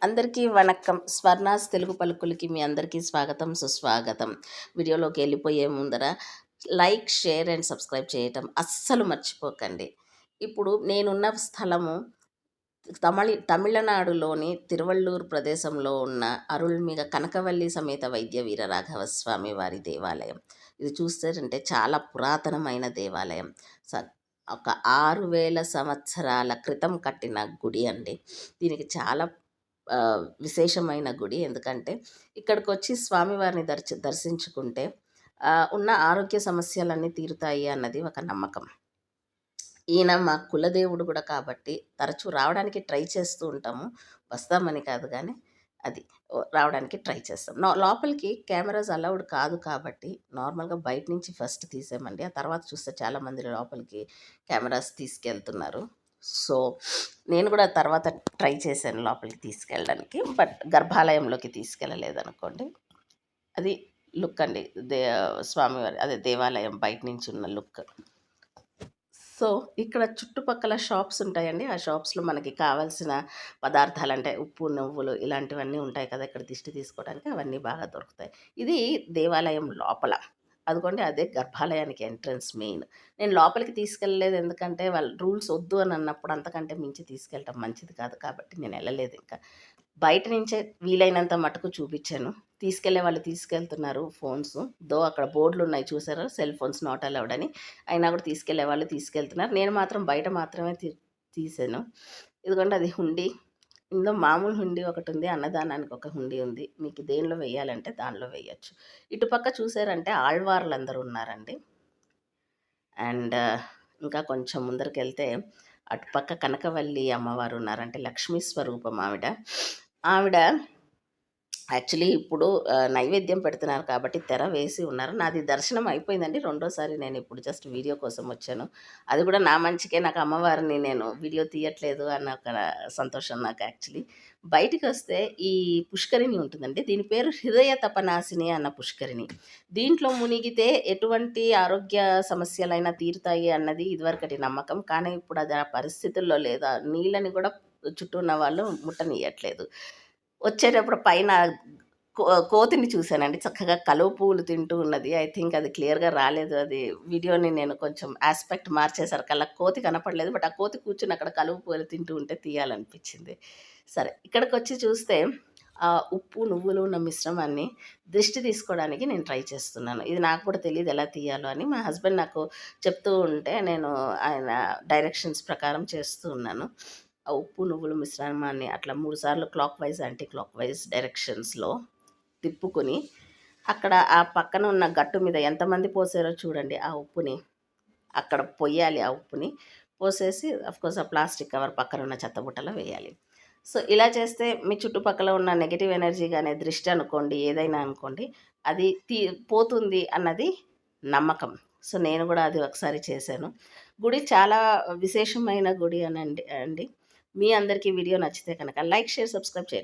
అందరికీ వణక్కం. స్వర్ణాస్ తెలుగు పలుకులకి మీ అందరికీ స్వాగతం, సుస్వాగతం. వీడియోలోకి వెళ్ళిపోయే ముందర లైక్, షేర్ అండ్ సబ్స్క్రైబ్ చేయటం అస్సలు మర్చిపోకండి. ఇప్పుడు నేనున్న స్థలము తమిళనాడులోని తిరువళ్ళూరు ప్రదేశంలో ఉన్న అరుள்మిగ కనకవల్లి సమేత వైద్య వీర రాఘవ స్వామి వారి దేవాలయం. ఇది చూస్తారంటే చాలా పురాతనమైన దేవాలయం. ఒక 6000 సంవత్సరాల క్రితం కట్టిన గుడి అండి. దీనికి చాలా విశేషమైన గుడి. ఎందుకంటే ఇక్కడికి వచ్చి స్వామివారిని దర్శించుకుంటే ఉన్న ఆరోగ్య సమస్యలన్నీ తీరుతాయి అన్నది ఒక నమ్మకం. ఈయన మా కులదేవుడు కూడా కాబట్టి తరచూ రావడానికి ట్రై చేస్తూ ఉంటాము. వస్తామని కాదు కానీ అది రావడానికి ట్రై చేస్తాం. లోపలికి కెమెరాస్ అలౌడ్ కాదు కాబట్టి నార్మల్గా బయట నుంచి ఫస్ట్ తీసామండి. ఆ తర్వాత చూస్తే చాలామంది లోపలికి కెమెరాస్ తీసుకెళ్తున్నారు. సో నేను కూడా తర్వాత ట్రై చేశాను లోపలికి తీసుకెళ్ళడానికి, బట్ గర్భాలయంలోకి తీసుకెళ్ళలేదు అనుకోండి. అది లుక్ అండి, స్వామివారి అదే దేవాలయం బయట నుంచి ఉన్న లుక్. సో ఇక్కడ చుట్టుపక్కల షాప్స్ ఉంటాయండి. ఆ షాప్స్లో మనకి కావాల్సిన పదార్థాలు అంటే ఉప్పు, నువ్వులు ఇలాంటివన్నీ ఉంటాయి కదా, ఇక్కడ దిష్టి తీసుకోవడానికి అవన్నీ బాగా దొరుకుతాయి. ఇది దేవాలయం లోపల. అదిగోండి, అదే గర్భాలయానికి ఎంట్రన్స్ మెయిన్. నేను లోపలికి తీసుకెళ్ళలేదు ఎందుకంటే వాళ్ళు రూల్స్ వద్దు అని అన్నప్పుడు అంతకంటే మించి తీసుకెళ్ళటం మంచిది కాదు కాబట్టి నేను వెళ్ళలేదు. ఇంకా బయట నుంచే వీలైనంత మటుకు చూపించాను. తీసుకెళ్లే వాళ్ళు తీసుకెళ్తున్నారు ఫోన్స్. అక్కడ బోర్డులు ఉన్నాయి చూసారా, సెల్ ఫోన్స్ నాట్ అలౌడ్ అని. అయినా కూడా తీసుకెళ్లే వాళ్ళు తీసుకెళ్తున్నారు. నేను మాత్రం బయట మాత్రమే తీసాను. ఎందుకంటే అది హుండీ. ఇందులో మామూలు హుండీ ఒకటి ఉంది, అన్నదానానికి ఒక హుండీ ఉంది. మీకు దేనిలో వేయాలంటే దానిలో వేయచ్చు. ఇటుపక్క చూసారంటే ఆళ్వార్లు అందరూ ఉన్నారండి. అండ్ ఇంకా కొంచెం ముందరికి వెళ్తే అటుపక్క కనకవల్లి అమ్మవారు ఉన్నారంటే లక్ష్మీ స్వరూపం ఆవిడ యాక్చువల్లీ ఇప్పుడు నైవేద్యం పెడుతున్నారు కాబట్టి తెర వేసి ఉన్నారు. నాది దర్శనం అయిపోయిందండి. రెండోసారి నేను ఇప్పుడు జస్ట్ వీడియో కోసం వచ్చాను. అది కూడా నా మంచికే, నాకు అమ్మవారిని నేను వీడియో తీయట్లేదు అన్న ఒక సంతోషం నాకు. యాక్చువల్లీ బయటికి వస్తే ఈ పుష్కరిణి ఉంటుందండి. దీని పేరు హృదయ తపనాశిని అన్న పుష్కరిణి. దీంట్లో మునిగితే ఎటువంటి ఆరోగ్య సమస్యలైనా తీరుతాయి అన్నది ఇదివరకటి నమ్మకం. కానీ ఇప్పుడు అది ఆ పరిస్థితుల్లో లేదా, నీళ్ళని కూడా చుట్టూ ఉన్న వాళ్ళు ముట్టనియట్లేదు. వచ్చేటప్పుడు పైన కోతిని చూశానండి, చక్కగా కలువ పువ్వులు తింటూ ఉన్నది. ఐ థింక్ అది క్లియర్గా రాలేదు, అది వీడియోని నేను కొంచెం ఆస్పెక్ట్ మార్చేసరికల్లా కోతి కనపడలేదు. బట్ ఆ కోతి కూర్చుని అక్కడ కలువ పువ్వులు తింటూ ఉంటే తీయాలనిపించింది. సరే, ఇక్కడికి వచ్చి చూస్తే ఆ ఉప్పు, నువ్వులు ఉన్న మిశ్రమాన్ని దిష్టి తీసుకోవడానికి నేను ట్రై చేస్తున్నాను. ఇది నాకు కూడా తెలియదు ఎలా తీయాలో అని. మా హస్బెండ్ నాకు చెప్తూ ఉంటే నేను ఆయన డైరెక్షన్స్ ప్రకారం చేస్తూ ఉన్నాను. ఆ ఉప్పు, నువ్వులు మిశ్రమాన్ని అట్లా 3 సార్లు clockwise, anti clockwise డైరెక్షన్స్లో తిప్పుకొని అక్కడ ఆ పక్కన ఉన్న గట్టు మీద ఎంతమంది పోసారో చూడండి, ఆ ఉప్పుని అక్కడ పొయ్యాలి. ఆ ఉప్పుని పోసేసి అఫ్కోర్స్ ఆ ప్లాస్టిక్ కవర్ పక్కన ఉన్న చెత్తబుట్టలో వేయాలి. సో ఇలా చేస్తే మీ చుట్టుపక్కల ఉన్న నెగిటివ్ ఎనర్జీ కానీ, దృష్టి అనుకోండి, ఏదైనా అనుకోండి, అది పోతుంది అన్నది నమ్మకం. సో నేను కూడా అది ఒకసారి చేశాను. గుడి చాలా విశేషమైన గుడి అండి. మీ అందరికీ వీడియో నచ్చితే కనుక లైక్, షేర్, సబ్స్క్రైబ్ చేయడం